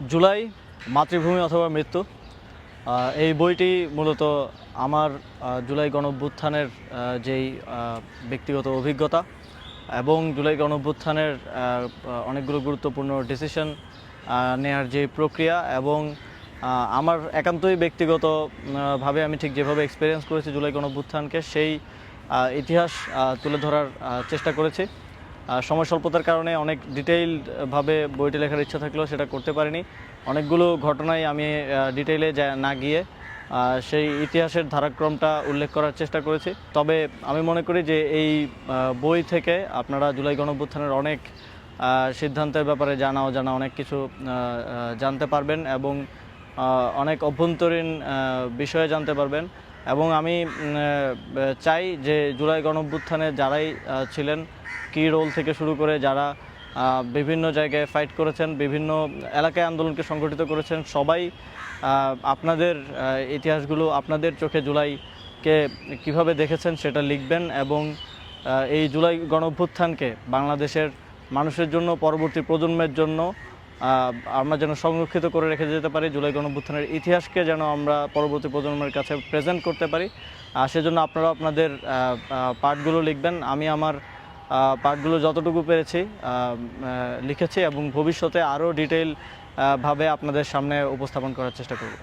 জুলাই মাতৃভূমি অথবা মৃত্যু। এই বইটি মূলত আমার জুলাই গণঅভ্যুত্থানের যেই ব্যক্তিগত অভিজ্ঞতা এবং জুলাই গণঅভ্যুত্থানের অনেকগুলো গুরুত্বপূর্ণ ডিসিশন নেয়ার যে প্রক্রিয়া এবং আমার একান্তই ব্যক্তিগতভাবে আমি ঠিক যেভাবে এক্সপিরিয়েন্স করেছি জুলাই গণঅভ্যুত্থানকে সেই ইতিহাস তুলে ধরার চেষ্টা করেছি। সময় স্বল্পতার কারণে অনেক ডিটেইলডভাবে বইটি লেখার ইচ্ছা থাকলেও সেটা করতে পারিনি। অনেকগুলো ঘটনায় আমি ডিটেইলে না গিয়ে সেই ইতিহাসের ধারাক্রমটা উল্লেখ করার চেষ্টা করেছি। তবে আমি মনে করি যে এই বই থেকে আপনারা জুলাই গণঅভ্যুত্থানের অনেক সিদ্ধান্তের ব্যাপারে জানা অজানা অনেক কিছু জানতে পারবেন এবং অনেক অভ্যন্তরীণ বিষয়ে জানতে পারবেন। এবং আমি চাই যে জুলাই গণঅভ্যুত্থানে যারাই ছিলেন, কি রোল থেকে শুরু করে যারা বিভিন্ন জায়গায় ফাইট করেছেন, বিভিন্ন এলাকায় আন্দোলনকে সংগঠিত করেছেন, সবাই আপনাদের ইতিহাসগুলো আপনাদের চোখে জুলাইকে কিভাবে দেখেছেন সেটা লিখবেন এবং এই জুলাই গণঅভ্যুত্থানকে বাংলাদেশের মানুষের জন্য, পরবর্তী প্রজন্মের জন্য আমরা যেন সংরক্ষিত করে রেখে যেতে পারি। জুলাই গণঅভ্যুত্থানের ইতিহাসকে যেন আমরা পরবর্তী প্রজন্মের কাছে প্রেজেন্ট করতে পারি। সেজন্য আপনারা আপনাদের পার্টগুলো লিখবেন। আমি আমার পার্টগুলো যতটুকু পেরেছি লিখেছি এবং ভবিষ্যতে আরও ডিটেইলভাবে আপনাদের সামনে উপস্থাপন করার চেষ্টা করব।